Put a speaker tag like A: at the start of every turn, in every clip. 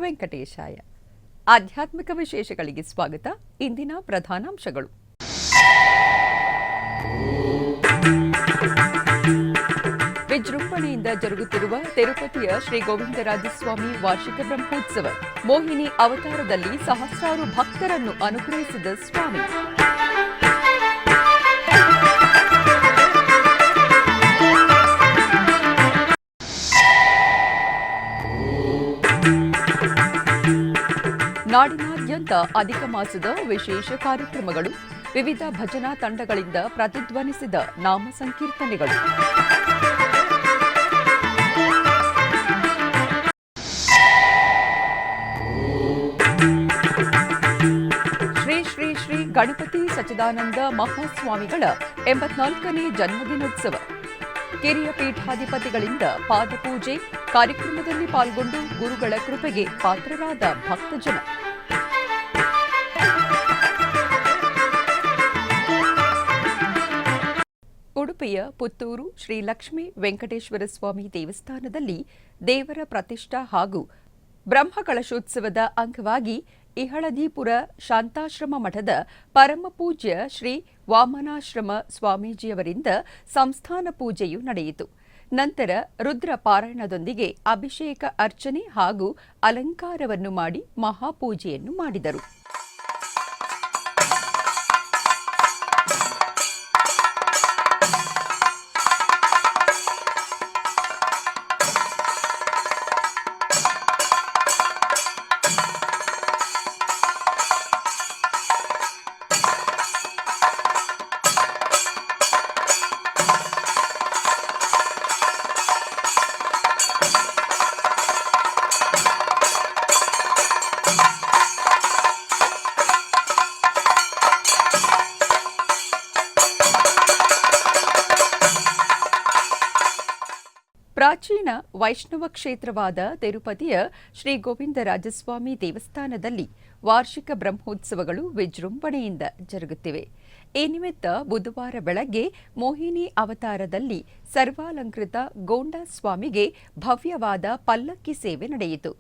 A: ವೆಂಕಟೇಶಾಯ. ಆಧ್ಯಾತ್ಮಿಕ ವಿಶೇಷಗಳಿಗೆ ಸ್ವಾಗತ. ಇಂದಿನ ಪ್ರಧಾನಾಂಶಗಳು. ವಿಜೃಂಭಣೆಯಿಂದ ಜರುಗುತ್ತಿರುವ ತಿರುಪತಿಯ ಶ್ರೀ ಗೋವಿಂದರಾಜಸ್ವಾಮಿ ವಾರ್ಷಿಕ ಬ್ರಹ್ಮೋತ್ಸವ. ಮೋಹಿನಿ ಅವತಾರದಲ್ಲಿ ಸಹಸ್ರಾರು ಭಕ್ತರನ್ನು ಅನುಗ್ರಹಿಸಿದ ಸ್ವಾಮಿ. ನಾಡಿನಾದ್ಯಂತ ಅಧಿಕ ಮಾಸದ ವಿಶೇಷ ಕಾರ್ಯಕ್ರಮಗಳು. ವಿವಿಧ ಭಜನಾ ತಂಡಗಳಿಂದ ಪ್ರತಿಧ್ವನಿಸಿದ ನಾಮ ಸಂಕೀರ್ತನೆಗಳು. ಶ್ರೀ ಶ್ರೀ ಶ್ರೀ ಗಣಪತಿ ಸಚ್ಚಿದಾನಂದ ಮಹಾಸ್ವಾಮಿಗಳ 84ನೇ ಜನ್ಮದಿನೋತ್ಸವ. ಕಿರಿಯ ಪೀಠಾಧಿಪತಿಗಳಿಂದ ಪಾದಪೂಜೆ. ಕಾರ್ಯಕ್ರಮದಲ್ಲಿ ಪಾಲ್ಗೊಂಡು ಗುರುಗಳ ಕೃಪೆಗೆ ಪಾತ್ರರಾದ ಭಕ್ತಜನ. ಉಡುಪಿಯ ಪುತ್ತೂರು ಶ್ರೀ ಲಕ್ಷ್ಮೀ ವೆಂಕಟೇಶ್ವರ ಸ್ವಾಮಿ ದೇವಸ್ಥಾನದಲ್ಲಿ ದೇವರ ಪ್ರತಿಷ್ಠಾ ಹಾಗೂ ಬ್ರಹ್ಮಕಳಶೋತ್ಸವದ ಅಂಗವಾಗಿ ಇಹಳದೀಪುರ ಶಾಂತಾಶ್ರಮ ಮಠದ ಪರಮಪೂಜ್ಯ ಶ್ರೀ ವಾಮನಾಶ್ರಮ ಸ್ವಾಮೀಜಿಯವರಿಂದ ಸಂಸ್ಥಾನ ಪೂಜೆಯು ನಡೆಯಿತು. ನಂತರ ರುದ್ರ ಪಾರಾಯಣದೊಂದಿಗೆ ಅಭಿಷೇಕ ಅರ್ಚನೆ ಹಾಗೂ ಅಲಂಕಾರವನ್ನು ಮಾಡಿ ಮಹಾಪೂಜೆಯನ್ನು ಮಾಡಿದರು. ಪ್ರಾಚೀನ ವೈಷ್ಣವ ಕ್ಷೇತ್ರವಾದ ತಿರುಪತಿಯ ಶ್ರೀ ಗೋವಿಂದರಾಜಸ್ವಾಮಿ ದೇವಸ್ಥಾನದಲ್ಲಿ ವಾರ್ಷಿಕ ಬ್ರಹ್ಮೋತ್ಸವಗಳು ವಿಜೃಂಭಣೆಯಿಂದ ಜರುಗುತ್ತಿವೆ. ಈ ನಿಮಿತ್ತ ಬುಧವಾರ ಬೆಳಗ್ಗೆ ಮೋಹಿನಿ ಅವತಾರದಲ್ಲಿ ಸರ್ವಾಲಂಕೃತ ಗೋಂಡ ಸ್ವಾಮಿಗೆ ಭವ್ಯವಾದ ಪಲ್ಲಕ್ಕಿ ಸೇವೆ ನಡೆಯಿತು.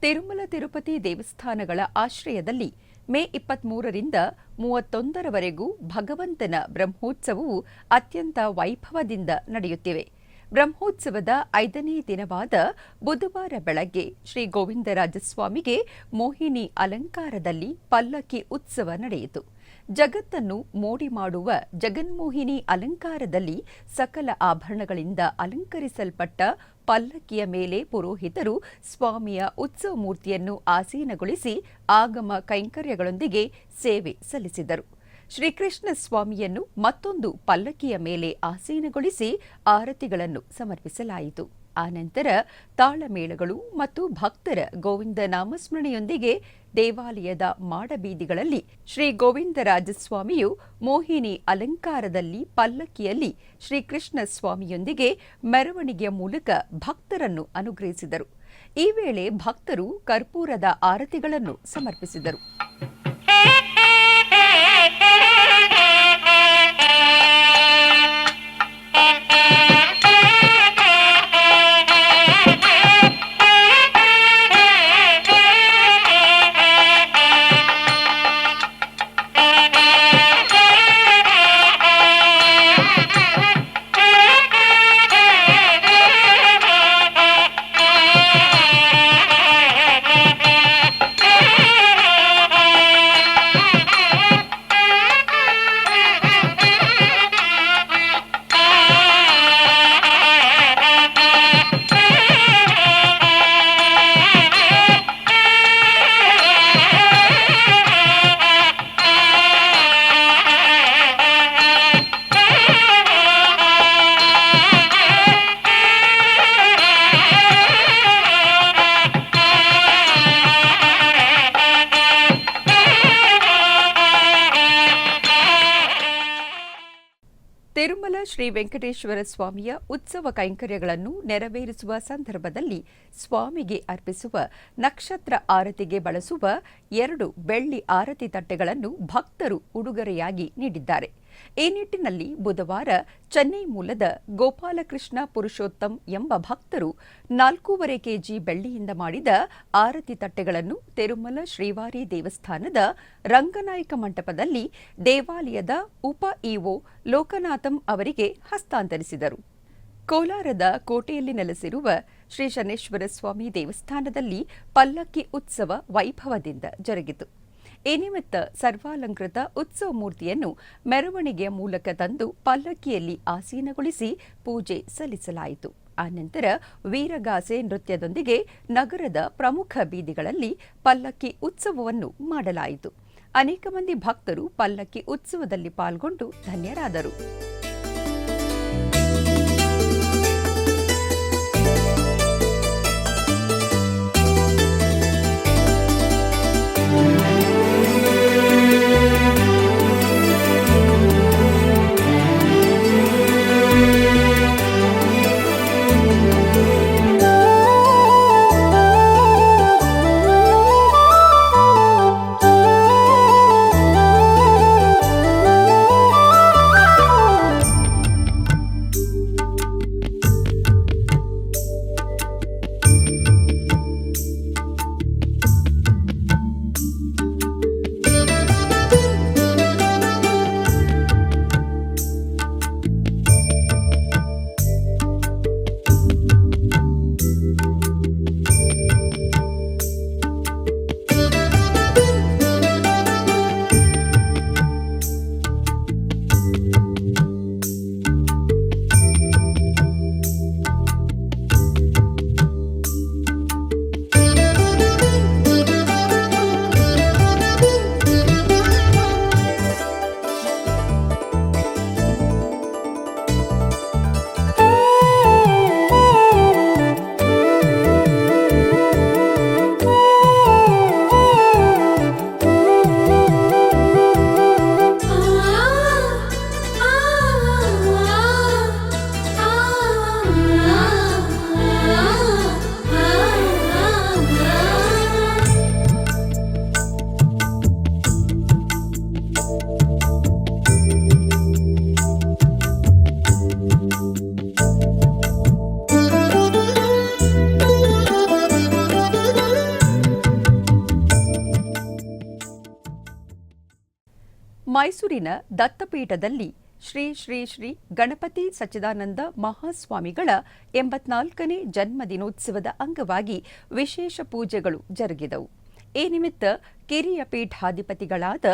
A: ತಿರುಮಲ ತಿರುಪತಿ ದೇವಸ್ಥಾನಗಳ ಆಶ್ರಯದಲ್ಲಿ ಮೇ 23ರಿಂದ 31ರವರೆಗೂ ಭಗವಂತನ ಬ್ರಹ್ಮೋತ್ಸವವು ಅತ್ಯಂತ ವೈಭವದಿಂದ ನಡೆಯುತ್ತಿವೆ. ಬ್ರಹ್ಮೋತ್ಸವದ 5ನೇ ದಿನವಾದ ಬುಧವಾರ ಬೆಳಗ್ಗೆ ಶ್ರೀ ಗೋವಿಂದರಾಜಸ್ವಾಮಿಗೆ ಮೋಹಿನಿ ಅಲಂಕಾರದಲ್ಲಿ ಪಲ್ಲಕ್ಕಿ ಉತ್ಸವ ನಡೆಯಿತು. ಜಗತ್ತನ್ನು ಮೋಡಿ ಮಾಡುವ ಜಗನ್ಮೋಹಿನಿ ಅಲಂಕಾರದಲ್ಲಿ ಸಕಲ ಆಭರಣಗಳಿಂದ ಅಲಂಕರಿಸಲ್ಪಟ್ಟ ಪಲ್ಲಕ್ಕಿಯ ಮೇಲೆ ಪುರೋಹಿತರು ಸ್ವಾಮಿಯ ಉತ್ಸವ ಮೂರ್ತಿಯನ್ನು ಆಸೀನಗೊಳಿಸಿ ಆಗಮ ಕೈಂಕರ್ಯಗಳೊಂದಿಗೆ ಸೇವೆ ಸಲ್ಲಿಸಿದರು. ಶ್ರೀಕೃಷ್ಣ ಸ್ವಾಮಿಯನ್ನು ಮತ್ತೊಂದು ಪಲ್ಲಕ್ಕಿಯ ಮೇಲೆ ಆಸೀನಗೊಳಿಸಿ ಆರತಿಗಳನ್ನು ಸಮರ್ಪಿಸಲಾಯಿತು. ಆನಂತರ ತಾಳಮೇಳಗಳು ಮತ್ತು ಭಕ್ತರ ಗೋವಿಂದ ನಾಮಸ್ಮರಣೆಯೊಂದಿಗೆ ದೇವಾಲಯದ ಮಾಡಬೀದಿಗಳಲ್ಲಿ ಶ್ರೀ ಗೋವಿಂದರಾಜಸ್ವಾಮಿಯು ಮೋಹಿನಿ ಅಲಂಕಾರದಲ್ಲಿ ಪಲ್ಲಕ್ಕಿಯಲ್ಲಿ ಶ್ರೀಕೃಷ್ಣ ಸ್ವಾಮಿಯೊಂದಿಗೆ ಮೆರವಣಿಗೆಯ ಮೂಲಕ ಭಕ್ತರನ್ನು ಅನುಗ್ರಹಿಸಿದರು. ಈ ವೇಳೆ ಭಕ್ತರು ಕರ್ಪೂರದ ಆರತಿಗಳನ್ನು ಸಮರ್ಪಿಸಿದರು. ತಿರುಮಲ ಶ್ರೀ ವೆಂಕಟೇಶ್ವರ ಸ್ವಾಮಿಯ ಉತ್ಸವ ಕೈಂಕರ್ಯಗಳನ್ನು ನೆರವೇರಿಸುವ ಸಂದರ್ಭದಲ್ಲಿ ಸ್ವಾಮಿಗೆ ಅರ್ಪಿಸುವ ನಕ್ಷತ್ರ ಆರತಿಗೆ ಬಳಸುವ 2 ಬೆಳ್ಳಿ ಆರತಿ ತಟ್ಟೆಗಳನ್ನು ಭಕ್ತರು ಉಡುಗೊರೆಯಾಗಿ ನೀಡಿದ್ದಾರೆ. ಈ ನಿಟ್ಟಿನಲ್ಲಿ ಬುಧವಾರ ಚೆನ್ನೈ ಮೂಲದ ಗೋಪಾಲಕೃಷ್ಣ ಪುರುಷೋತ್ತಮ್ ಎಂಬ ಭಕ್ತರು 4.5 ಕೆಜಿ ಬೆಳ್ಳಿಯಿಂದ ಮಾಡಿದ ಆರತಿ ತಟ್ಟೆಗಳನ್ನು ತಿರುಮಲ ಶ್ರೀವಾರಿ ದೇವಸ್ಥಾನದ ರಂಗನಾಯಕ ಮಂಟಪದಲ್ಲಿ ದೇವಾಲಯದ ಉಪ ಇಒ ಲೋಕನಾಥಂ ಅವರಿಗೆ ಹಸ್ತಾಂತರಿಸಿದರು. ಕೋಲಾರದ ಕೋಟೆಯಲ್ಲಿ ನೆಲೆಸಿರುವ ಶ್ರೀ ಶನೇಶ್ವರ ಸ್ವಾಮಿ ದೇವಸ್ಥಾನದಲ್ಲಿ ಪಲ್ಲಕ್ಕಿ ಉತ್ಸವ ವೈಭವದಿಂದ ಜರುಗಿತು. ಈ ನಿಮಿತ್ತ ಸರ್ವಾಲಂಕೃತ ಉತ್ಸವ ಮೂರ್ತಿಯನ್ನು ಮೆರವಣಿಗೆಯ ಮೂಲಕ ತಂದು ಪಲ್ಲಕ್ಕಿಯಲ್ಲಿ ಆಸೀನಗೊಳಿಸಿ ಪೂಜೆ ಸಲ್ಲಿಸಲಾಯಿತು. ಆನಂತರ ವೀರಗಾಸೆ ನೃತ್ಯದೊಂದಿಗೆ ನಗರದ ಪ್ರಮುಖ ಬೀದಿಗಳಲ್ಲಿ ಪಲ್ಲಕ್ಕಿ ಉತ್ಸವವನ್ನು ಮಾಡಲಾಯಿತು. ಅನೇಕ ಮಂದಿ ಭಕ್ತರು ಪಲ್ಲಕ್ಕಿ ಉತ್ಸವದಲ್ಲಿ ಪಾಲ್ಗೊಂಡು ಧನ್ಯರಾದರು. ಮೈಸೂರಿನ ದತ್ತಪೀಠದಲ್ಲಿ ಶ್ರೀ ಶ್ರೀ ಶ್ರೀ ಗಣಪತಿ ಸಚ್ಚಿದಾನಂದ ಮಹಾಸ್ವಾಮಿಗಳ 84ನೇ ಜನ್ಮದಿನೋತ್ಸವದ ಅಂಗವಾಗಿ ವಿಶೇಷ ಪೂಜೆಗಳು ಜರುಗಿದವು. ಈ ನಿಮಿತ್ತ ಕಿರಿಯ ಪೀಠಾಧಿಪತಿಗಳಾದ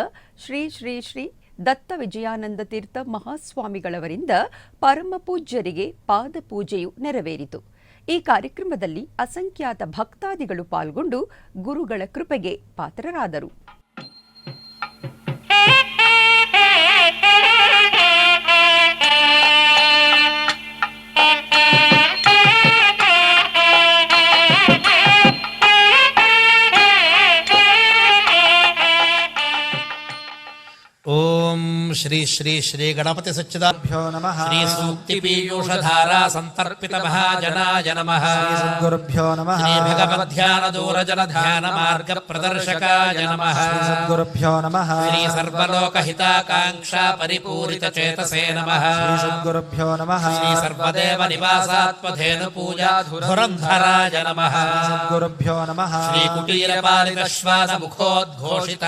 A: ಶ್ರೀ ಶ್ರೀ ಶ್ರೀ ದತ್ತ ವಿಜಯಾನಂದ ತೀರ್ಥ ಮಹಾಸ್ವಾಮಿಗಳವರಿಂದ ಪರಮ ಪೂಜ್ಯರಿಗೆ ಪಾದಪೂಜೆಯು ನೆರವೇರಿತು. ಈ ಕಾರ್ಯಕ್ರಮದಲ್ಲಿ ಅಸಂಖ್ಯಾತ ಭಕ್ತಾದಿಗಳು ಪಾಲ್ಗೊಂಡು ಗುರುಗಳ ಕೃಪೆಗೆ ಪಾತ್ರರಾದರು.
B: ಓಂ ಶ್ರೀ ಶ್ರೀ ಶ್ರೀ ಗಣಪತಿ ಸಚ್ಚಿದಾಭ್ಯೋ ನಮಃ. ಶ್ರೀ ಸೂಕ್ತಿ ಪೀಯೂಷಧಾರಾ ಸಂತರ್ಪಿತ ಮಹಾಜನಾಯ ನಮಃ. ಶ್ರೀ ಸದ್ಗುರುಭ್ಯೋ ನಮಃ. ಶ್ರೀ ಭಗವದ್ಧ್ಯಾನ ದೂರಜನ ಧ್ಯಾನ ಮಾರ್ಗ ಪ್ರದರ್ಶಕಾಯ ನಮಃ. ಶ್ರೀ ಸದ್ಗುರುಭ್ಯೋ ನಮಃ. ಶ್ರೀ ಸರ್ವಲೋಕ ಹಿತಾಕಾಂಕ್ಷಾ ಪರಿಪೂರಿತ ಚೇತಸೇ ನಮಃ. ಶ್ರೀ ಸದ್ಗುರುಭ್ಯೋ ನಮಃ. ಶ್ರೀ ಸರ್ವದೇವ ನಿವಾಸಾತ್ಮಧೇನು ಪೂಜಾ ಧುರಂಧರಾಯ ನಮಃ. ಶ್ರೀ ಸದ್ಗುರುಭ್ಯೋ ನಮಃ. ಶ್ರೀ ಕುಟೀರ ಪಾಲಿತ ಶ್ವಾಸ ಮುಖೋದ್ಘೋಷಿತ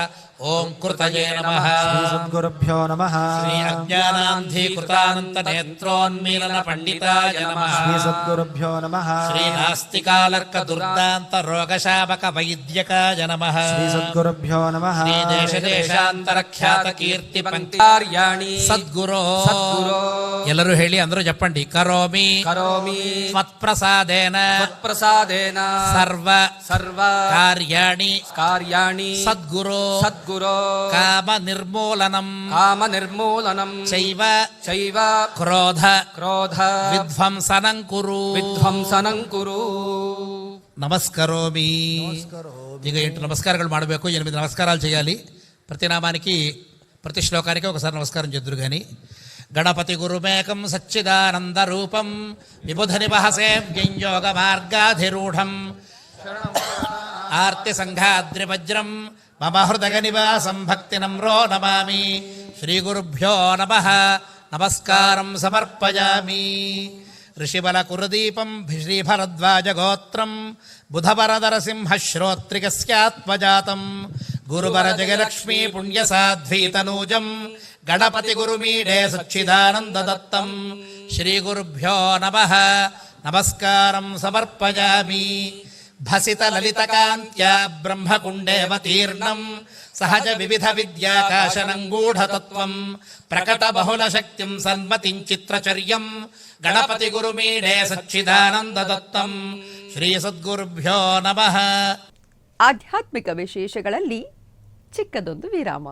B: ಓಂ ಕೃತಯೇ ನಮಃ. ಶ್ರೀ ಸದ್ಗುರುಭ್ಯೋ ನಮಃ. ಶ್ರೀ ಅಜ್ಞಾನಾಂಧೀಕೃತಾನಂತ ನೇತ್ರೋನ್ಮೀಲನ ಪಂಡಿತಾಯ ನಮಃ. ಶ್ರೀ ಸದ್ಗುರುಭ್ಯೋ ನಮಃ. ಶ್ರೀ ನಾಸ್ತಿಕಾಲರ್ಕ ದುರ್ದಾಂತ ರೋಗಶಾಮಕ ವೈದ್ಯಕಾಯ ನಮಃ. ಶ್ರೀ ಸದ್ಗುರುಭ್ಯೋ ನಮಃ. ಶ್ರೀ ದೇಶ ದೇಶಾಂತರ ಖ್ಯಾತ ಕೀರ್ತಿ ಪಂಕ್ತಿರ್ಯಾಣಿ ಸದ್ಗುರೋ. ಎಲ್ಲರೂ ಹೇಳಿ ಅಂದ್ರು ಜಪ್ಪಂಡಿ. ಕರೋಮಿ ಕರೋಮಿ ತ್ವತ್ಪ್ರಸಾದೇನ ತ್ವತ್ಪ್ರಸಾದೇನ ಸರ್ವ ಸರ್ವ ಕಾರ್ಯಾಣಿ ಕಾರ್ಯಾಣಿ ಸದ್ಗುರೋ ಸದ್ಗುರೋ ಕಾಮ ನಿರ್ಮೂಲನಂ ಕಾಮ ನಿರ್ಮೂಲನಂ ಚೈವ ಚೈವ ಕ್ರೋಧ ಕ್ರೋಧ ವಿಧ್ವಂಸನಂ ಕುರು ವಿಧ್ವಂಸನಂ ಕುರು. ನಮಸ್ಕರೋಮಿ. ಈಗ 8 నమస్కారాలు ಮಾಡಬೇಕು. 8 నమస్కారాలు చేయాలి. ప్రతి నామానికి ప్రతి శ్లోకానికి ఒకసారి నమస్కారం చేద్దురు కానీ. గణపతి గురుమేకం సచ్చిదానంద రూపం విబుధ నివహసే వ్యంయోగ మార్గాధిరూఢం ఆర్తి సంఘాద్రి వజ్రం మమ హృదయ నివాసం భక్తి నమ్రో నమామి. ಶ್ರೀಗುರುಭ್ಯೋ ನಮಃ. ನಮಸ್ಕಾರಂ ಸಮರ್ಪಯಾಮಿ. ಋಷಿಬಲಕುರುದೀಪಂ ಶ್ರೀಭರದ್ವಾಜಗೋತ್ರಂ ಬುಧವರದರಸಿಂಹಶ್ರೋತ್ರಿಕಸ್ಯಾತ್ಮಜಾತಂ ಗುರುವರಜಗಲಕ್ಷ್ಮೀ ಪುಣ್ಯಸಾಧ್ವೀತನೂಜಂ ಗಣಪತಿ ಗುರುಮೀಡೇ ಸಚ್ಚಿದಾನಂದದತ್ತಂ. ಶ್ರೀಗುರುಭ್ಯೋ ನಮಃ. ನಮಸ್ಕಾರಂ ಸಮರ್ಪಯಾಮಿ. ಭಸಿತಲಲಿತಕಾಂತ್ಯ ಬ್ರಹ್ಮಕುಂಡೇವತೀರ್ಣಂ ಸಹಜ ವಿವಿಧ ವಿದ್ಯಾಕಾಶನಂಗೂಢತತ್ವಂ ಪ್ರಕಟ ಬಹುಲಶಕ್ತಿಂ ಸನ್ಮತಿಂ ಚಿತ್ರಚರ್ಯಂ ಗಣಪತಿ ಗುರುಮೀಡೇ ಸಚ್ಚಿದಾನಂದದತ್ತಂ. ಶ್ರೀ ಸದ್ಗುರುಭ್ಯೋ ನಮಃ.
A: ಆಧ್ಯಾತ್ಮಿಕ ವಿಶೇಷಗಳಲ್ಲಿ ಚಿಕ್ಕದೊಂದು ವಿರಾಮ.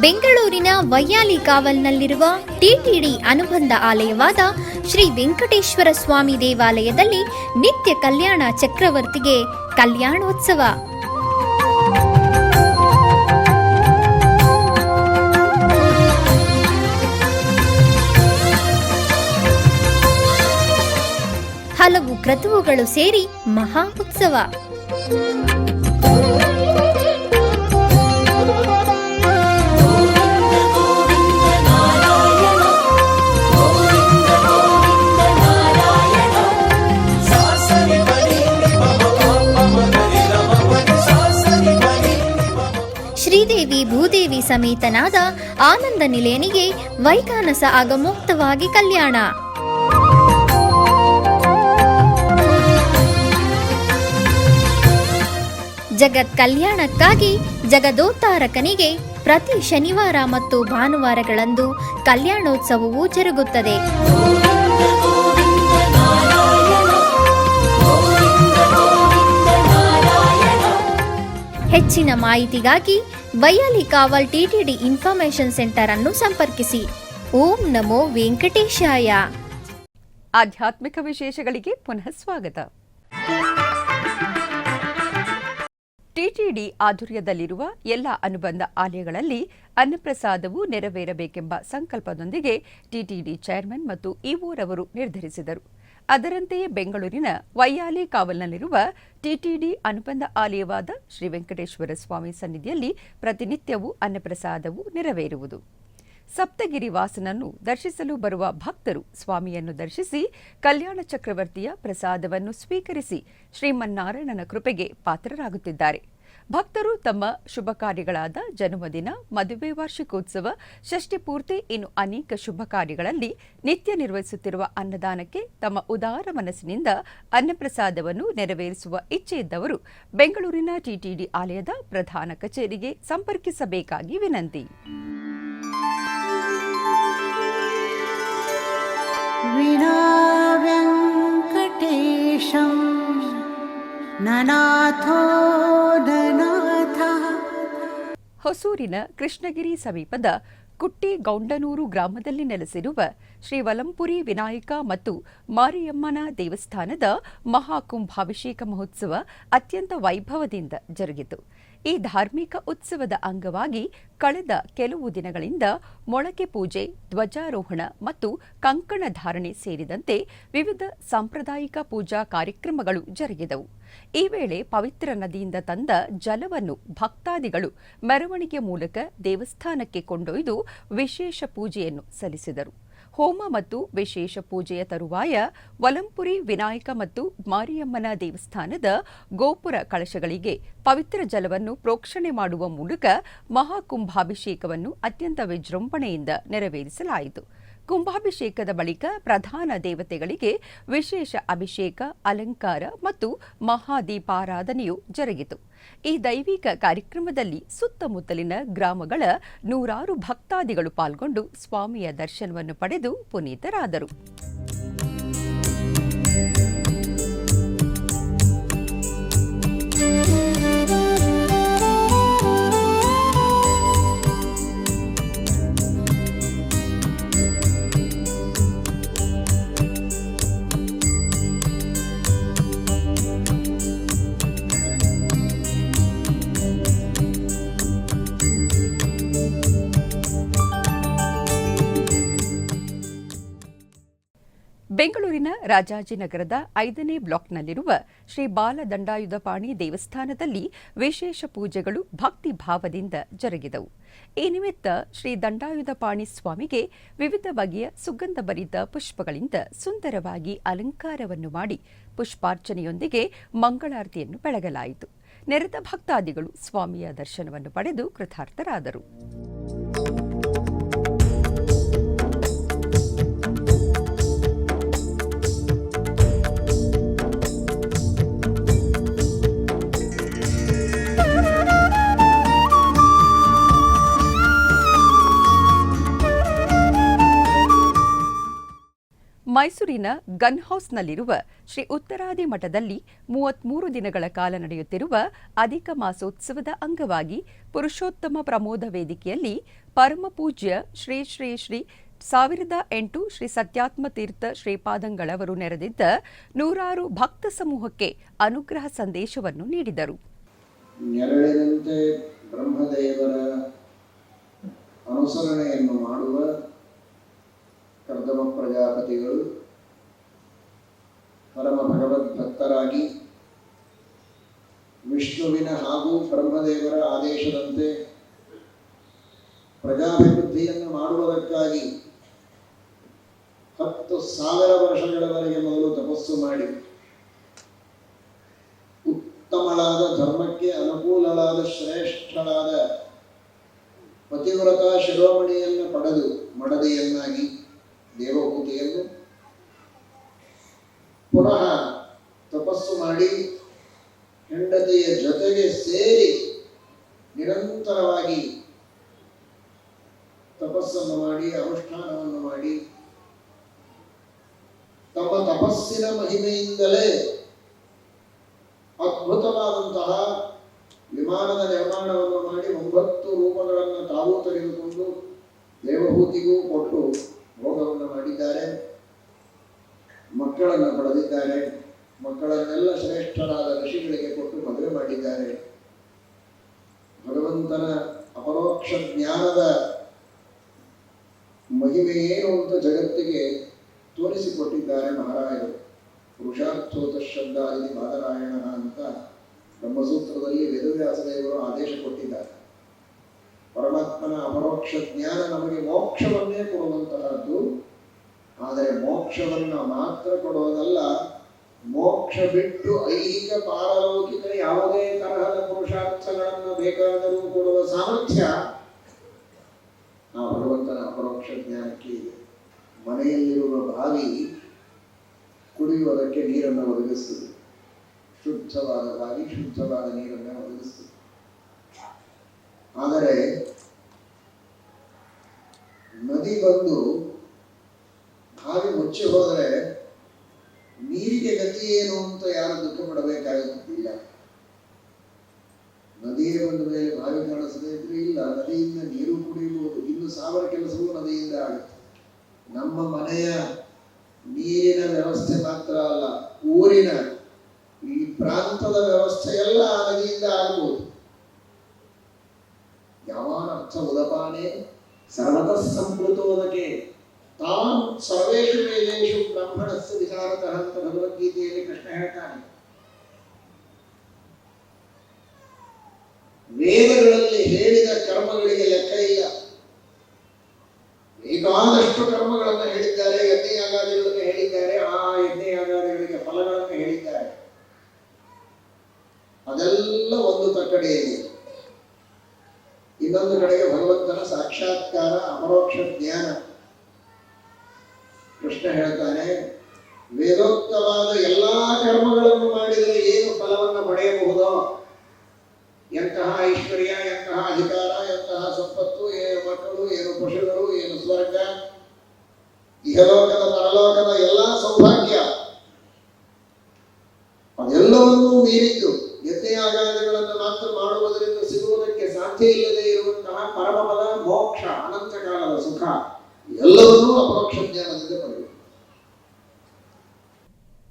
C: ಬೆಂಗಳೂರಿನ ವೈಯಾಲಿ ಕಾವಲ್ನಲ್ಲಿರುವ ಟಿಟಿಡಿ ಅನುಬಂಧ ಆಲಯವಾದ ಶ್ರೀ ವೆಂಕಟೇಶ್ವರ ಸ್ವಾಮಿ ದೇವಾಲಯದಲ್ಲಿ ನಿತ್ಯ ಕಲ್ಯಾಣ ಚಕ್ರವರ್ತಿಗೆ ಕಲ್ಯಾಣೋತ್ಸವ. ಹಲವು ಕ್ರತುವುಗಳು ಸೇರಿ ಮಹಾ ಉತ್ಸವ. ಶ್ರೀದೇವಿ ಭೂದೇವಿ ಸಮೇತನಾದ ಆನಂದ ನಿಲಯನಿಗೆ ವೈಖಾನಸ ಆಗಮೋಕ್ತವಾಗಿ ಕಲ್ಯಾಣ. ಜಗತ್ ಕಲ್ಯಾಣಕ್ಕಾಗಿ ಜಗದೋತ್ತಾರಕನಿಗೆ ಪ್ರತಿ ಶನಿವಾರ ಮತ್ತು ಭಾನುವಾರಗಳಂದು ಕಲ್ಯಾಣೋತ್ಸವವು ಜರುಗುತ್ತದೆ. ಹೆಚ್ಚಿನ ಮಾಹಿತಿಗಾಗಿ ವೈಯಾಲಿ ಕಾವಲ್ ಟಿಟಿಡಿ ಇನ್ಫಾರ್ಮೇಶನ್ ಸೆಂಟರ್ ಅನ್ನು ಸಂಪರ್ಕಿಸಿ. ಓಂ ನಮೋ ವೆಂಕಟೇಶಾಯ.
A: ಆಧ್ಯಾತ್ಮಿಕ ವಿಶೇಷಗಳಿಗೆ ಪುನಃ ಸ್ವಾಗತ. ಟಿಟಿಡಿ ಆಧ್ವರ್ಯದಲ್ಲಿರುವ ಎಲ್ಲ ಅನುಬಂಧ ಆಲಯಗಳಲ್ಲಿ ಅನ್ನಪ್ರಸಾದವು ನೆರವೇರಬೇಕೆಂಬ ಸಂಕಲ್ಪದೊಂದಿಗೆ ಟಿಟಿಡಿ ಚೇರ್ಮನ್ ಮತ್ತು ಇಒರವರು ನಿರ್ಧರಿಸಿದರು. ಅದರಂತೆಯೇ ಬೆಂಗಳೂರಿನ ವೈಯಾಲಿ ಕಾವಲ್ನಲ್ಲಿರುವ ಟಿಟಿಡಿ ಅನುಬಂಧ ಆಲಯವಾದ ಶ್ರೀ ವೆಂಕಟೇಶ್ವರ ಸ್ವಾಮಿ ಸನ್ನಿಧಿಯಲ್ಲಿ ಪ್ರತಿನಿತ್ಯವೂ ಅನ್ನಪ್ರಸಾದವು ನೆರವೇರುವುದು. ಸಪ್ತಗಿರಿ ವಾಸನನ್ನು ದರ್ಶಿಸಲು ಬರುವ ಭಕ್ತರು ಸ್ವಾಮಿಯನ್ನು ದರ್ಶಿಸಿ ಕಲ್ಯಾಣ ಚಕ್ರವರ್ತಿಯ ಪ್ರಸಾದವನ್ನು ಸ್ವೀಕರಿಸಿ ಶ್ರೀಮನ್ನಾರಾಯಣನ ಕೃಪೆಗೆ ಪಾತ್ರರಾಗುತ್ತಿದ್ದಾರೆ. ಭಕ್ತರು ತಮ್ಮ ಶುಭ ಕಾರ್ಯಗಳಾದ ಜನ್ಮದಿನ, ಮದುವೆ, ವಾರ್ಷಿಕೋತ್ಸವ, ಷಷ್ಠಿ ಪೂರ್ತಿ ಇನ್ನು ಅನೇಕ ಶುಭ ಕಾರ್ಯಗಳಲ್ಲಿ ನಿತ್ಯ ನಿರ್ವಹಿಸುತ್ತಿರುವ ಅನ್ನದಾನಕ್ಕೆ ತಮ್ಮ ಉದಾರ ಮನಸ್ಸಿನಿಂದ ಅನ್ನಪ್ರಸಾದವನ್ನು ನೆರವೇರಿಸುವ ಇಚ್ಛೆ ಇದ್ದವರು ಬೆಂಗಳೂರಿನ ಟಿಟಿಡಿ ಆಲಯದ ಪ್ರಧಾನ ಕಚೇರಿಗೆ ಸಂಪರ್ಕಿಸಬೇಕಾಗಿ ವಿನಂತಿ.
D: ವಿನಾ ವೆಂಕಟೇಶಂ ನನಾಥೋ ನನಾಥ.
A: ಹೊಸೂರಿನ ಕೃಷ್ಣಗಿರಿ ಸಮೀಪದ ಕುಟ್ಟಿ ಗೌಂಡನೂರು ಗ್ರಾಮದಲ್ಲಿ ನೆಲೆಸಿರುವ ಶ್ರೀ ವಲಂಪುರಿ ವಿನಾಯಕ ಮತ್ತು ಮಾರಿಯಮ್ಮನ ದೇವಸ್ಥಾನದ ಮಹಾಕುಂಭಾಭಿಷೇಕ ಮಹೋತ್ಸವ ಅತ್ಯಂತ ವೈಭವದಿಂದ ಜರುಗಿತು. ಈ ಧಾರ್ಮಿಕ ಉತ್ಸವದ ಅಂಗವಾಗಿ ಕಳೆದ ಕೆಲವು ದಿನಗಳಿಂದ ಮೊಳಕೆ ಪೂಜೆ, ಧ್ವಜಾರೋಹಣ ಮತ್ತು ಕಂಕಣ ಧಾರಣೆ ಸೇರಿದಂತೆ ವಿವಿಧ ಸಾಂಪ್ರದಾಯಿಕ ಪೂಜಾ ಕಾರ್ಯಕ್ರಮಗಳು ಜರುಗಿದವು. ಈ ವೇಳೆ ಪವಿತ್ರ ನದಿಯಿಂದ ತಂದ ಜಲವನ್ನು ಭಕ್ತಾದಿಗಳು ಮೆರವಣಿಗೆ ಮೂಲಕ ದೇವಸ್ಥಾನಕ್ಕೆ ಕೊಂಡೊಯ್ದು ವಿಶೇಷ ಪೂಜೆಯನ್ನು ಸಲ್ಲಿಸಿದರು. ಹೋಮ ಮತ್ತು ವಿಶೇಷ ಪೂಜೆಯ ತರುವಾಯ ವಲಂಪುರಿ ವಿನಾಯಕ ಮತ್ತು ಮಾರಿಯಮ್ಮನ ದೇವಸ್ಥಾನದ ಗೋಪುರ ಕಳಶಗಳಿಗೆ ಪವಿತ್ರ ಜಲವನ್ನು ಪ್ರೋಕ್ಷಣೆ ಮಾಡುವ ಮೂಲಕ ಮಹಾಕುಂಭಾಭಿಷೇಕವನ್ನು ಅತ್ಯಂತ ವಿಜೃಂಭಣೆಯಿಂದ ನೆರವೇರಿಸಲಾಯಿತು. ಕುಂಭಾಭಿಷೇಕದ ಬಳಿಕ ಪ್ರಧಾನ ದೇವತೆಗಳಿಗೆ ವಿಶೇಷ ಅಭಿಷೇಕ, ಅಲಂಕಾರ ಮತ್ತು ಮಹಾದೀಪಾರಾಧನೆಯು ಜರುಗಿತು. ಈ ದೈವಿಕ ಕಾರ್ಯಕ್ರಮದಲ್ಲಿ ಸುತ್ತಮುತ್ತಲಿನ ಗ್ರಾಮಗಳ ನೂರಾರು ಭಕ್ತಾದಿಗಳು ಪಾಲ್ಗೊಂಡು ಸ್ವಾಮಿಯ ದರ್ಶನವನ್ನು ಪಡೆದು ಪುನೀತರಾದರು. ಬೆಂಗಳೂರಿನ ರಾಜಾಜಿನಗರದ 5ನೇ ಬ್ಲಾಕ್ನಲ್ಲಿರುವ ಶ್ರೀ ಬಾಲದಂಡಾಯುಧಪಾಣಿ ದೇವಸ್ಥಾನದಲ್ಲಿ ವಿಶೇಷ ಪೂಜೆಗಳು ಭಕ್ತಿ ಭಾವದಿಂದ ಜರುಗಿದವು. ಈ ನಿಮಿತ್ತ ಶ್ರೀ ದಂಡಾಯುಧಪಾಣಿ ಸ್ವಾಮಿಗೆ ವಿವಿಧ ಬಗೆಯ ಸುಗಂಧಭರಿತ ಪುಷ್ಪಗಳಿಂದ ಸುಂದರವಾಗಿ ಅಲಂಕಾರವನ್ನು ಮಾಡಿ ಪುಷ್ಪಾರ್ಚನೆಯೊಂದಿಗೆ ಮಂಗಳಾರತಿಯನ್ನು ಬೆಳಗಲಾಯಿತು. ನೆರೆದ ಭಕ್ತಾದಿಗಳು ಸ್ವಾಮಿಯ ದರ್ಶನವನ್ನು ಪಡೆದು ಕೃತಾರ್ಥರಾದರು. ಮೈಸೂರಿನ ಗನ್ ಹೌಸ್ನಲ್ಲಿರುವ ಶ್ರೀ ಉತ್ತರಾದಿ ಮಠದಲ್ಲಿ 33 ದಿನಗಳ ಕಾಲ ನಡೆಯುತ್ತಿರುವ ಅಧಿಕ ಮಾಸೋತ್ಸವದ ಅಂಗವಾಗಿ ಪುರುಷೋತ್ತಮ ಪ್ರಮೋದ ವೇದಿಕೆಯಲ್ಲಿ ಪರಮಪೂಜ್ಯ ಶ್ರೀ ಶ್ರೀ ಶ್ರೀ 1008 ಶ್ರೀ ಸತ್ಯಾತ್ಮ ತೀರ್ಥ ಶ್ರೀಪಾದಂಗಳವರು ನೆರೆದಿದ್ದ 100 ಭಕ್ತ ಸಮೂಹಕ್ಕೆ ಅನುಗ್ರಹ ಸಂದೇಶವನ್ನು ನೀಡಿದರು.
E: ನೆರಳಿನಂತೆ ಬ್ರಹ್ಮದೇವರ ಅನುಸರಣೆಯನ್ನು ಮಾಡುವ ಕರ್ದಮ ಪ್ರಜಾಪತಿಗಳು ಪರಮ ಭಗವದ್ಭಕ್ತರಾಗಿ ವಿಷ್ಣುವಿನ ಹಾಗೂ ಬ್ರಹ್ಮದೇವರ ಆದೇಶದಂತೆ ಪ್ರಜಾಭಿವೃದ್ಧಿಯನ್ನು ಮಾಡುವುದಕ್ಕಾಗಿ 10,000 ವರ್ಷಗಳವರೆಗೆ ಮೊದಲು ತಪಸ್ಸು ಮಾಡಿ ಉತ್ತಮಳಾದ ಧರ್ಮಕ್ಕೆ ಅನುಕೂಲಳಾದ ಶ್ರೇಷ್ಠಳಾದ ಪತಿವ್ರತ ಶಿರೋಮಣಿಯನ್ನು ಪಡೆದು ಮಡದಿಯನ್ನಾಗಿ ದೇವಹೂತಿಯನ್ನು ಪುನಃ ತಪಸ್ಸು ಮಾಡಿ ಹೆಂಡತಿಯ ಜೊತೆಗೆ ಸೇರಿ ನಿರಂತರವಾಗಿ ತಪಸ್ಸನ್ನು ಮಾಡಿ ಅನುಷ್ಠಾನವನ್ನು ಮಾಡಿ ತಮ್ಮ ತಪಸ್ಸಿನ ಮಹಿಮೆಯಿಂದಲೇ ಅದ್ಭುತವಾದಂತಹ ವಿಮಾನದ ನಿರ್ಮಾಣವನ್ನು ಮಾಡಿ 9 ರೂಪಗಳನ್ನು ತಾವು ತೆಗೆದುಕೊಂಡು ದೇವಹೂತಿಗೂ ಕೊಟ್ಟು ಭೋಗವನ್ನು ಮಾಡಿದ್ದಾರೆ. ಮಕ್ಕಳನ್ನು ಪಡೆದಿದ್ದಾರೆ. ಮಕ್ಕಳನ್ನೆಲ್ಲ ಶ್ರೇಷ್ಠರಾದ ಋಷಿಗಳಿಗೆ ಕೊಟ್ಟು ಮದುವೆ ಮಾಡಿದ್ದಾರೆ. ಭಗವಂತನ ಅಪರೋಕ್ಷ ಜ್ಞಾನದ ಮಹಿಮೆ ಏನು ಅಂತ ಜಗತ್ತಿಗೆ ತೋರಿಸಿಕೊಟ್ಟಿದ್ದಾರೆ ಮಹಾರಾಯರು. ಪುರುಷಾರ್ಥೋತ ಶಬ್ದ ಇಲ್ಲಿ ಬಾದರಾಯಣ ಅಂತ ಬ್ರಹ್ಮಸೂತ್ರದಲ್ಲಿ ವೇದವ್ಯಾಸದೇವರು ಆದೇಶ ಕೊಟ್ಟಿದ್ದಾರೆ. ಪರಮಾತ್ಮನ ಅಪರೋಕ್ಷ ಜ್ಞಾನ ನಮಗೆ ಮೋಕ್ಷವನ್ನೇ ಕೊಡುವಂತಹದ್ದು. ಆದರೆ ಮೋಕ್ಷವನ್ನು ಮಾತ್ರ ಕೊಡುವುದಲ್ಲ, ಮೋಕ್ಷ ಬಿಟ್ಟು ಐಹಿಕ ಪಾರಲೌಕಿಕ ಯಾವುದೇ ತರಹದ ಪುರುಷಾರ್ಥಗಳನ್ನು ಬೇಕಾದರೂ ಕೊಡುವ ಸಾಮರ್ಥ್ಯ ಆ ಭಗವಂತನ ಅಪರೋಕ್ಷ ಜ್ಞಾನಕ್ಕೆ ಇದೆ. ಮನೆಯಲ್ಲಿರುವ ಬಾವಿ ಕುಡಿಯುವುದಕ್ಕೆ ನೀರನ್ನು ಒದಗಿಸುತ್ತದೆ. ಶುದ್ಧವಾದ ಬಾವಿ ಶುದ್ಧವಾದ ನೀರನ್ನು ಒದಗಿಸುತ್ತದೆ. ಆದರೆ ನದಿ ಬಂದು ಬಾವಿ ಮುಚ್ಚಿ ಹೋದರೆ ನೀರಿಗೆ ಗತಿ ಏನು ಅಂತ ಯಾರು ದುಃಖ ಪಡಬೇಕಾಗುತ್ತಿಲ್ಲ. ನದಿಯೇ ಬಂದ ಮೇಲೆ ಬಾವಿ ಕಾಣಿಸದೇ ಇದ್ರೆ ಇಲ್ಲ, ನದಿಯಿಂದ ನೀರು ಕುಡಿಯುವುದು. ಇನ್ನು 1000 ಕೆಲಸವೂ ನದಿಯಿಂದ ಆಗುತ್ತೆ. ನಮ್ಮ ಮನೆಯ ನೀರಿನ ವ್ಯವಸ್ಥೆ ಮಾತ್ರ ಅಲ್ಲ, ಊರಿನ ಈ ಪ್ರಾಂತದ ವ್ಯವಸ್ಥೆ ಎಲ್ಲ ನದಿಯಿಂದ ಆಗಬಹುದು. ಯಾವಾನರ್ಥ ಉದಪಾನೆ ಸರ್ವತಃ ಸಂಪ್ಲುತೋದಕೆ ತಾನ್ ಸರ್ವೇಷು ವೇದೇಷು ಬ್ರಾಹ್ಮಣಸ್ಯ ವಿಚಾರತಃ ಅಂತ ಭಗವದ್ಗೀತೆಯಲ್ಲಿ ಕೃಷ್ಣ ಹೇಳ್ತಾನೆ. ವೇದಗಳಲ್ಲಿ ಹೇಳಿದ ಕರ್ಮಗಳಿಗೆ ಲೆಕ್ಕ ಇಲ್ಲ. ಬೇಕಾದಷ್ಟು ಕರ್ಮಗಳನ್ನು ಹೇಳಿದ್ದಾರೆ, ಯಜ್ಞಯಾಗಾದಿಗಳನ್ನು ಹೇಳಿದ್ದಾರೆ, ಆ ಯಜ್ಞಯಾಗಾದಿಗಳಿಗೆ ಫಲಗಳನ್ನು ಹೇಳಿದ್ದಾರೆ. ಅದೆಲ್ಲ ಒಂದು ಕಡೆಯಲ್ಲಿ, ಇನ್ನೊಂದು ಕಡೆಗೆ ಭಗವಂತನ ಸಾಕ್ಷಾತ್ಕಾರ ಅಪರೋಕ್ಷ ಜ್ಞಾನ. ಕೃಷ್ಣ ಹೇಳ್ತಾನೆ, ವೇದೋಕ್ತವಾದ ಎಲ್ಲಾ ಕರ್ಮಗಳನ್ನು ಮಾಡಿದರೆ ಏನು ಫಲವನ್ನು ಪಡೆಯಬಹುದೋ, ಎಂತಹ ಐಶ್ವರ್ಯ, ಎಂತಹ ಅಧಿಕಾರ, ಎಂತಹ ಸಂಪತ್ತು, ಏನು ಮಕ್ಕಳು, ಏನು ಪಶುಗಳು, ಏನು ಸ್ವರ್ಗ, ಇಹಲೋಕದ ಪರಲೋಕದ ಎಲ್ಲಾ ಸೌಭಾಗ್ಯ, ಅದೆಲ್ಲವನ್ನೂ ಮೀರಿದ್ದು ಯಜ್ಞಯಾಗಾದಿಗಳನ್ನು ಮಾತ್ರ ಮಾಡುವುದರಿಂದ ಸಿಗುವುದಕ್ಕೆ ಸಾಧ್ಯ ಇಲ್ಲದೆ ಇರುವಂತಹ ಪರಮಪದ ಮೋಕ್ಷ, ಅನಂತ ಕಾಲದ ಸುಖ, ಎಲ್ಲವನ್ನೂ ಅಪರೋಕ್ಷ ಜ್ಞಾನದಿಂದ ಪಡೆಯುವುದು.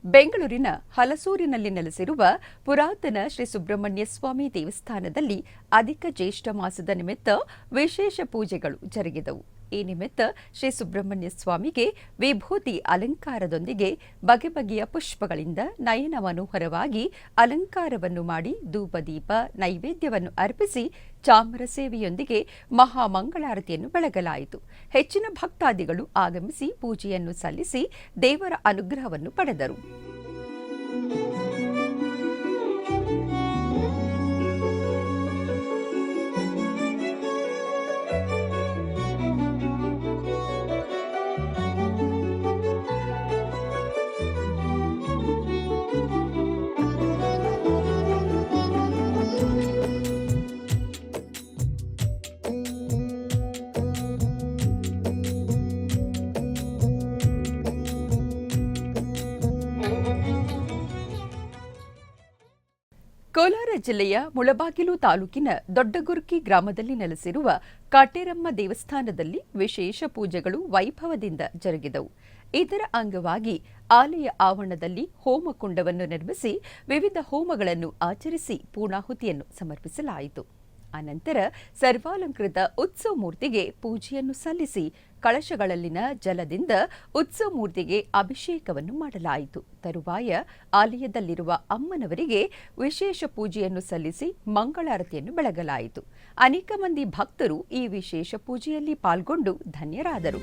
A: ಬೆಂಗಳೂರಿನ ಹಲಸೂರಿನಲ್ಲಿ ನೆಲೆಸಿರುವ ಪುರಾತನ ಶ್ರೀ ಸುಬ್ರಹ್ಮಣ್ಯ ಸ್ವಾಮಿ ದೇವಸ್ಥಾನದಲ್ಲಿ ಅಧಿಕ ಜ್ಯೇಷ್ಠ ಮಾಸದ ನಿಮಿತ್ತ ವಿಶೇಷ ಪೂಜೆಗಳು ಜರುಗಿದವು. ಈ ನಿಮಿತ್ತ ಶ್ರೀ ಸುಬ್ರಹ್ಮಣ್ಯ ಸ್ವಾಮಿಗೆ ವಿಭೂತಿ ಅಲಂಕಾರದೊಂದಿಗೆ ಬಗೆ ಬಗೆಯ ಪುಷ್ಪಗಳಿಂದ ನಯನ ಮನೋಹರವಾಗಿ ಅಲಂಕಾರವನ್ನು ಮಾಡಿ ಧೂಪದೀಪ ನೈವೇದ್ಯವನ್ನು ಅರ್ಪಿಸಿ ಚಾಮರ ಸೇವೆಯೊಂದಿಗೆ ಮಹಾಮಂಗಳಾರತಿಯನ್ನು ಬೆಳಗಲಾಯಿತು. ಹೆಚ್ಚಿನ ಭಕ್ತಾದಿಗಳು ಆಗಮಿಸಿ ಪೂಜೆಯನ್ನು ಸಲ್ಲಿಸಿ ದೇವರ ಅನುಗ್ರಹವನ್ನು ಪಡೆದರು. ಕೋಲಾರ ಜಿಲ್ಲೆಯ ಮುಳಬಾಗಿಲು ತಾಲೂಕಿನ ದೊಡ್ಡಗುರ್ಕಿ ಗ್ರಾಮದಲ್ಲಿ ನೆಲೆಸಿರುವ ಕಾಟೇರಮ್ಮ ದೇವಸ್ಥಾನದಲ್ಲಿ ವಿಶೇಷ ಪೂಜೆಗಳು ವೈಭವದಿಂದ ಜರುಗಿದವು. ಇದರ ಅಂಗವಾಗಿ ಆಲಯ ಆವರಣದಲ್ಲಿ ಹೋಮಕುಂಡವನ್ನು ನಿರ್ಮಿಸಿ ವಿವಿಧ ಹೋಮಗಳನ್ನು ಆಚರಿಸಿ ಪೂರ್ಣಾಹುತಿಯನ್ನು ಸಮರ್ಪಿಸಲಾಯಿತು. ಅನಂತರ ಸರ್ವಾಲಂಕೃತ ಉತ್ಸವ ಮೂರ್ತಿಗೆ ಪೂಜೆಯನ್ನು ಸಲ್ಲಿಸಿ ಕಳಶಗಳಲ್ಲಿನ ಜಲದಿಂದ ಉತ್ಸವ ಮೂರ್ತಿಗೆ ಅಭಿಷೇಕವನ್ನು ಮಾಡಲಾಯಿತು. ತರುವಾಯ ಆಲಯದಲ್ಲಿರುವ ಅಮ್ಮನವರಿಗೆ ವಿಶೇಷ ಪೂಜೆಯನ್ನು ಸಲ್ಲಿಸಿ ಮಂಗಳಾರತಿಯನ್ನು ಬೆಳಗಲಾಯಿತು. ಅನೇಕ ಮಂದಿ ಭಕ್ತರು ಈ ವಿಶೇಷ ಪೂಜೆಯಲ್ಲಿ ಪಾಲ್ಗೊಂಡು ಧನ್ಯರಾದರು.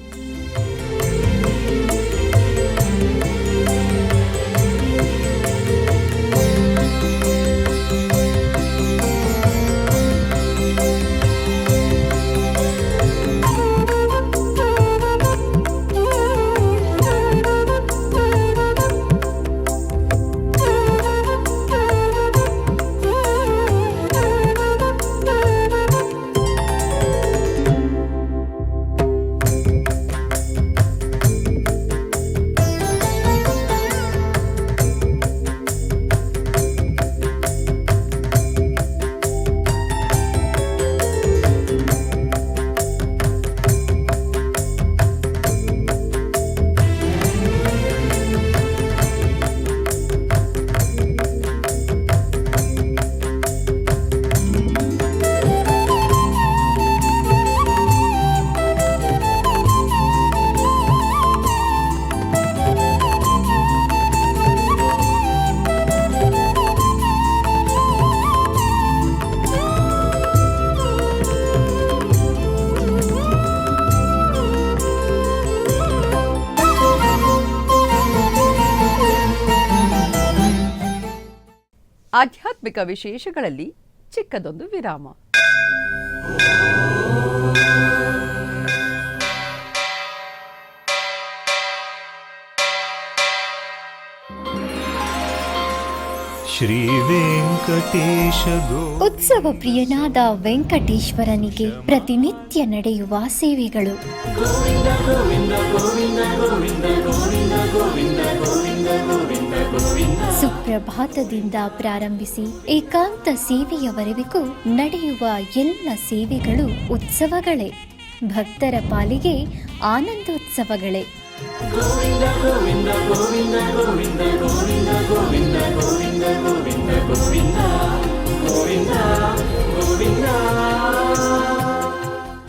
A: ಆಧ್ಯಾತ್ಮಿಕ ವಿಶೇಷಗಳಲ್ಲಿ ಚಿಕ್ಕದೊಂದು ವಿರಾಮ.
F: ಶ್ರೀ ವೆಂಕಟೇಶ
C: ಉತ್ಸವ ಪ್ರಿಯನಾದ ವೆಂಕಟೇಶ್ವರನಿಗೆ ಪ್ರತಿನಿತ್ಯ ನಡೆಯುವ ಸೇವೆಗಳು. ಸುಪ್ರಭಾತದಿಂದ ಪ್ರಾರಂಭಿಸಿ ಏಕಾಂತ ಸೇವೆಯವರೆಗೂ ನಡೆಯುವ ಎಲ್ಲ ಸೇವೆಗಳು ಉತ್ಸವಗಳೇ. ಭಕ್ತರ ಪಾಲಿಗೆ ಆನಂದೋತ್ಸವಗಳೇ.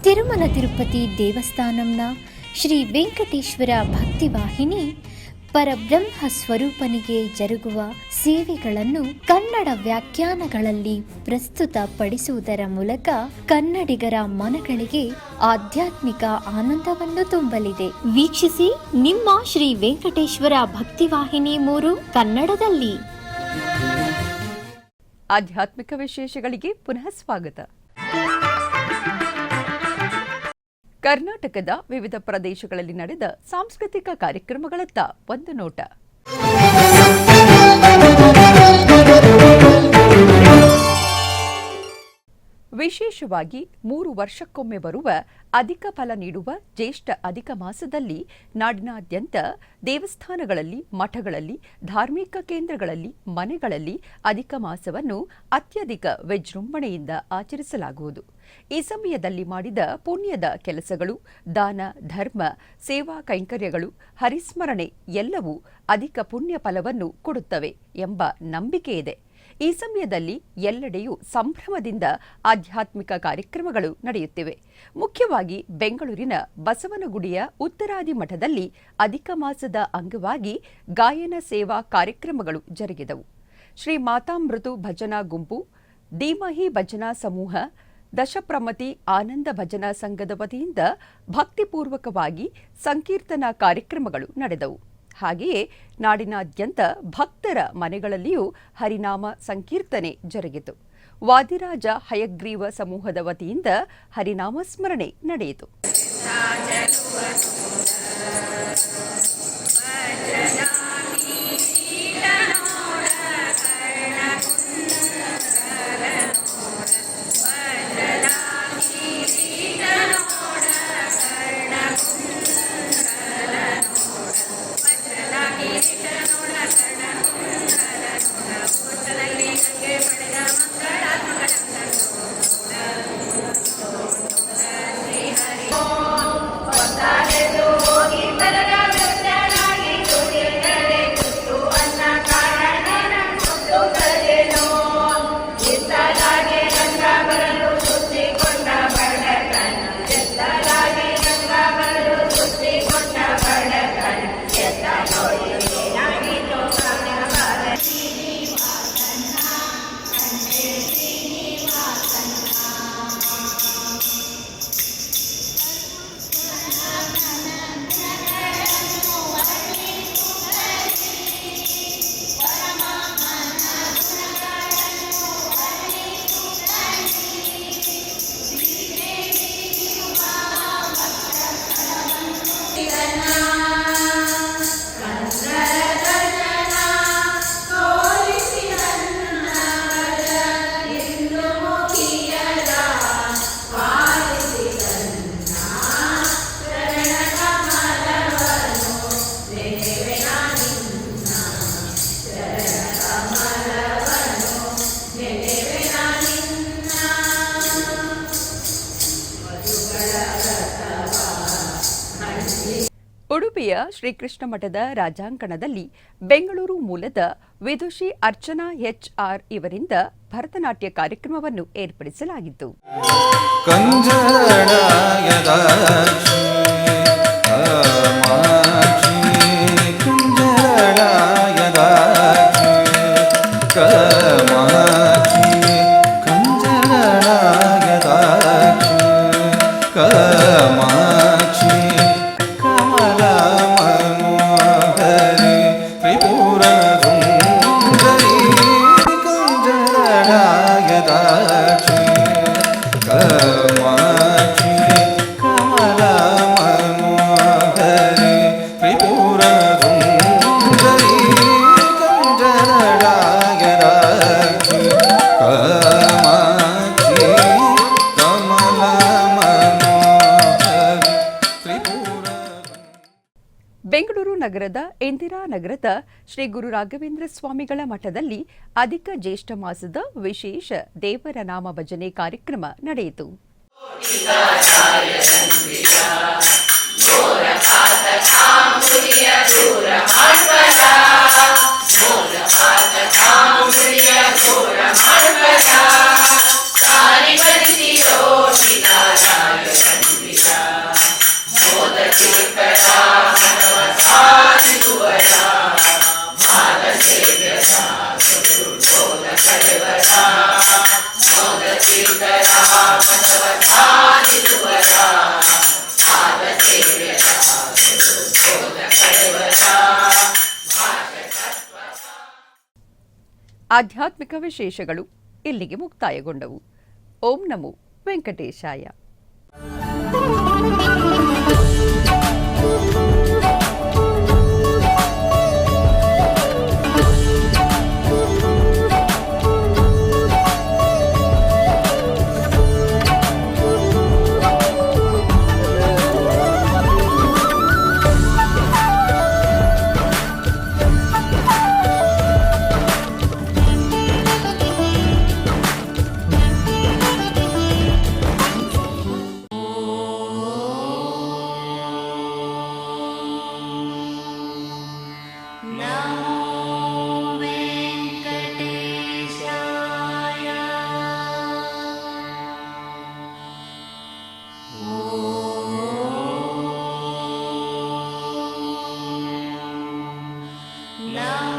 C: ತಿರುಮಲ ತಿರುಪತಿ ದೇವಸ್ಥಾನಂನ ಶ್ರೀ ವೆಂಕಟೇಶ್ವರ ಭಕ್ತಿವಾಹಿನಿ ಪರಬ್ರಹ್ಮ ಸ್ವರೂಪನಿಗೆ ಜರುಗುವ ಸೇವೆಗಳನ್ನು ಕನ್ನಡ ವ್ಯಾಖ್ಯಾನಗಳಲ್ಲಿ ಪ್ರಸ್ತುತಪಡಿಸುವುದರ ಮೂಲಕ ಕನ್ನಡಿಗರ ಮನಗಳಿಗೆ ಆಧ್ಯಾತ್ಮಿಕ ಆನಂದವನ್ನು ತುಂಬಲಿದೆ. ವೀಕ್ಷಿಸಿ ನಿಮ್ಮ ಶ್ರೀ ವೆಂಕಟೇಶ್ವರ ಭಕ್ತಿವಾಹಿನಿ 3 ಕನ್ನಡದಲ್ಲಿ.
A: ಆಧ್ಯಾತ್ಮಿಕ ವಿಶೇಷಗಳಿಗೆ ಪುನಃ ಸ್ವಾಗತ. ಕರ್ನಾಟಕದ ವಿವಿಧ ಪ್ರದೇಶಗಳಲ್ಲಿ ನಡೆದ ಸಾಂಸ್ಕೃತಿಕ ಕಾರ್ಯಕ್ರಮಗಳತ್ತ ಒಂದು ನೋಟ. ವಿಶೇಷವಾಗಿ 3 ವರ್ಷಕ್ಕೊಮ್ಮೆ ಬರುವ ಅಧಿಕ ಫಲ ನೀಡುವ ಜ್ಯೇಷ್ಠ ಅಧಿಕ ಮಾಸದಲ್ಲಿ ನಾಡಿನಾದ್ಯಂತ ದೇವಸ್ಥಾನಗಳಲ್ಲಿ, ಮಠಗಳಲ್ಲಿ, ಧಾರ್ಮಿಕ ಕೇಂದ್ರಗಳಲ್ಲಿ, ಮನೆಗಳಲ್ಲಿ ಅಧಿಕ ಮಾಸವನ್ನು ಅತ್ಯಧಿಕ ವಿಜೃಂಭಣೆಯಿಂದ ಆಚರಿಸಲಾಗುವುದು. ಈ ಸಮಯದಲ್ಲಿ ಮಾಡಿದ ಪುಣ್ಯದ ಕೆಲಸಗಳು, ದಾನ, ಧರ್ಮ, ಸೇವಾ ಕೈಂಕರ್ಯಗಳು, ಹರಿಸ್ಮರಣೆ ಎಲ್ಲವೂ ಅಧಿಕ ಪುಣ್ಯ ಫಲವನ್ನು ಕೊಡುತ್ತವೆ ಎಂಬ ನಂಬಿಕೆ ಇದೆ. ಈ ಸಮಯದಲ್ಲಿ ಎಲ್ಲೆಡೆಯೂ ಸಂಭ್ರಮದಿಂದ ಆಧ್ಯಾತ್ಮಿಕ ಕಾರ್ಯಕ್ರಮಗಳು ನಡೆಯುತ್ತಿವೆ. ಮುಖ್ಯವಾಗಿ ಬೆಂಗಳೂರಿನ ಬಸವನಗುಡಿಯ ಉತ್ತರಾದಿ ಮಠದಲ್ಲಿ ಅಧಿಕ ಮಾಸದ ಅಂಗವಾಗಿ ಗಾಯನ ಸೇವಾ ಕಾರ್ಯಕ್ರಮಗಳು ಜರುಗಿದವು. ಶ್ರೀ ಮಾತಾಮೃತು ಭಜನಾ ಗುಂಪು, ಧೀಮಹಿ ಭಜನಾ ಸಮೂಹ, ದಶಪ್ರಮತಿ ಆನಂದ ಭಜನಾ ಸಂಘದ ವತಿಯಿಂದ ಭಕ್ತಿಪೂರ್ವಕವಾಗಿ ಸಂಕೀರ್ತನಾ ಕಾರ್ಯಕ್ರಮಗಳು ನಡೆದವು. ಹಾಗೆಯೇ ನಾಡಿನಾದ್ಯಂತ ಭಕ್ತರ ಮನೆಗಳಲ್ಲಿಯೂ ಹರಿನಾಮ ಸಂಕೀರ್ತನೆ ಜರುಗಿತು. ವಾದಿರಾಜ ಹಯಗ್ರೀವ ಸಮೂಹದ ವತಿಯಿಂದ ಹರಿನಾಮ ಸ್ಮರಣೆ ನಡೆಯಿತು. ಉಡುಪಿಯ ಶ್ರೀಕೃಷ್ಣ ಮಠದ ರಾಜಾಂಗಣದಲ್ಲಿ ಬೆಂಗಳೂರು ಮೂಲದ ವಿದುಷಿ ಅರ್ಚನಾ HR ಇವರಿಂದ ಭರತನಾಟ್ಯ ಕಾರ್ಯಕ್ರಮವನ್ನು ಏರ್ಪಡಿಸಲಾಗಿತ್ತು. ಬೆಂಗಳೂರು ನಗರದ ಇಂದಿರಾನಗರದ ಶ್ರೀ ಗುರು ರಾಘವೇಂದ್ರ ಸ್ವಾಮಿಗಳ ಮಠದಲ್ಲಿ ಅಧಿಕ ಜ್ಯೇಷ್ಠ ಮಾಸದ ವಿಶೇಷ ದೇವರ ನಾಮ ಭಜನೆ ಕಾರ್ಯಕ್ರಮ ನಡೆಯಿತು. ಆಧ್ಯಾತ್ಮಿಕ ವಿಶೇಷಗಳು ಇಲ್ಲಿಗೆ ಮುಕ್ತಾಯಗೊಂಡವು. ಓಂ ನಮೋ ವೆಂಕಟೇಶಾಯ.
C: ನಮೋ